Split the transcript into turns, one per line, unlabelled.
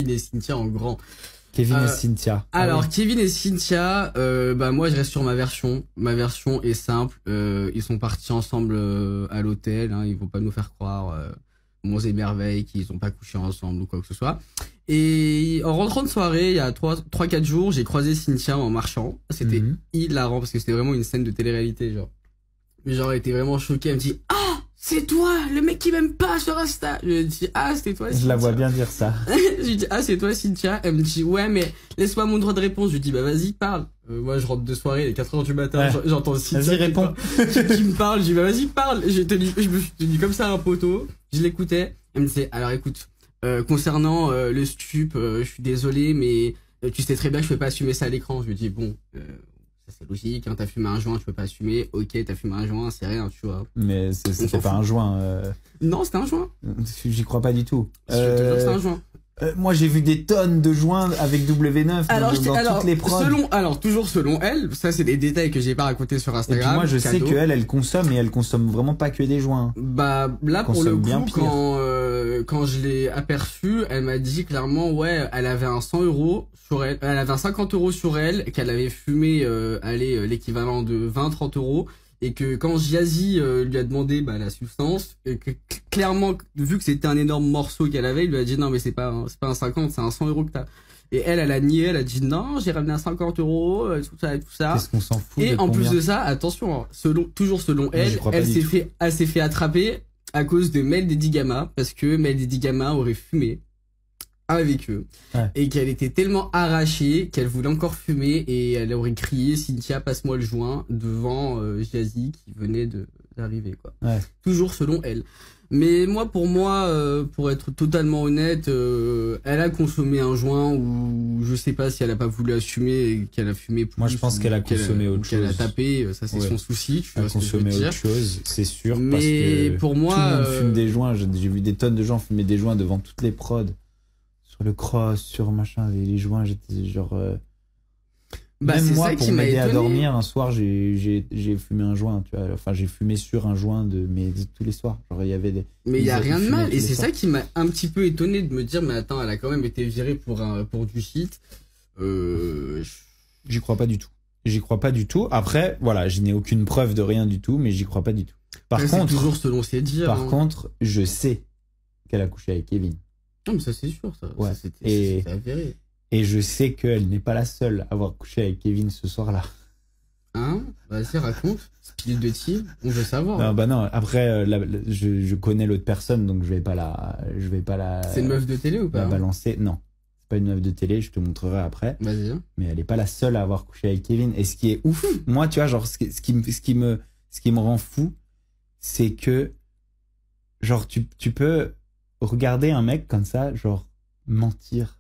Kevin et Cynthia en grand.
Kevin et Cynthia.
Alors, Kevin et Cynthia, bah moi je reste sur ma version. Ma version est simple. Ils sont partis ensemble à l'hôtel. Hein, ils vont pas nous faire croire monts et merveilles qu'ils ont pas couché ensemble ou quoi que ce soit. Et en rentrant de soirée, il y a 3-4 jours, j'ai croisé Cynthia en marchant. C'était hilarant parce que c'était vraiment une scène de télé-réalité, genre. Genre, elle était vraiment choquée. Elle me dit, ah, c'est toi, le mec qui m'aime pas sur Insta. Je lui ai dit, ah, c'était toi, Cynthia.
Je la vois bien dire ça.
Je lui dis, ah, c'est toi, Cynthia. Elle me dit, ouais, mais laisse-moi mon droit de réponse. Je lui dis, bah, vas-y, parle. Moi, je rentre de soirée, il est 4h du matin, ouais. J'entends Cynthia.
Vas-y, réponds.
Qui me parle. Je lui dis, bah, vas-y, parle. Je me suis tenu comme ça à un poteau. Je l'écoutais. Elle me disait, alors écoute, concernant le stup, je suis désolé, mais tu sais très bien que je peux pas assumer ça à l'écran. Je lui dis, bon, ça c'est logique, hein, t'as fumé un joint, tu peux pas assumer. Ok, t'as fumé un joint, c'est rien, tu vois.
Mais c'était pas un joint.
Non, c'était un joint.
J'y crois pas du tout.
Je te jure que c'est un joint.
Moi j'ai vu des tonnes de joints avec W9 dans toutes les prods.
Toujours selon elle, ça c'est des détails que j'ai pas racontés sur Instagram.
Et puis moi je sais qu'elle consomme, et elle consomme vraiment pas que des joints.
Bah là pour le coup, quand je l'ai aperçue, elle m'a dit clairement ouais, elle avait un 100 € sur elle, elle avait un 50 € sur elle, qu'elle avait fumé l'équivalent de 20-30 €. Et que quand Jazzy lui a demandé la substance, et que clairement, vu que c'était un énorme morceau qu'elle avait, il lui a dit non mais c'est pas un 50, c'est un 100 € que t'as. Et elle a nié, elle a dit non, j'ai ramené un 50 €, tout ça et tout ça.
Qu'est-ce qu'on s'en fout?
Et en plus de ça, attention, toujours selon elle, elle s'est fait attraper à cause de Mel Digama, parce que Mel Digama aurait fumé avec eux, et qu'elle était tellement arrachée qu'elle voulait encore fumer, et elle aurait crié Cynthia passe-moi le joint devant Jazzy qui venait d'arriver quoi. Toujours selon elle. Mais pour moi, pour être totalement honnête, elle a consommé un joint, ou je sais pas si elle a pas voulu assumer et qu'elle a fumé plus.
Moi je pense qu'elle a consommé autre chose.
Qu'elle a tapé, ça c'est son souci.
Elle a consommé autre chose, c'est sûr.
Mais
parce que
pour moi,
tout le monde fume des joints. J'ai vu des tonnes de gens fumer des joints devant toutes les prods. Sur le cross, sur machin, les joints, j'étais genre... Même moi, pour m'aider à dormir, un soir, j'ai fumé un joint, tu vois. Enfin, j'ai fumé sur un joint de tous les soirs. Genre, il y avait des...
Mais il y a rien de mal. Et c'est ça qui m'a un petit peu étonné de me dire, mais attends, elle a quand même été virée pour du shit.
J'y crois pas du tout. J'y crois pas du tout. Après, voilà, je n'ai aucune preuve de rien du tout, mais j'y crois pas du tout. Par contre,
toujours selon ses dires.
Par contre, je sais qu'elle a couché avec Kevin.
Non, mais ça c'est sûr, ça.
Ouais.
Ça, c'était avéré.
Et je sais qu'elle n'est pas la seule à avoir couché avec Kevin ce soir-là.
Hein? Vas-y, raconte. Spill de tir, on veut savoir.
Non, bah non, après, je connais l'autre personne, donc je vais pas la...
C'est une meuf de télé ou pas?
Balancer. Non, c'est pas une meuf de télé, je te montrerai après.
Vas-y.
Mais elle est pas la seule à avoir couché avec Kevin. Et ce qui est ouf, moi, tu vois, genre, ce qui me rend fou, c'est que, genre, tu peux regarder un mec comme ça, genre, mentir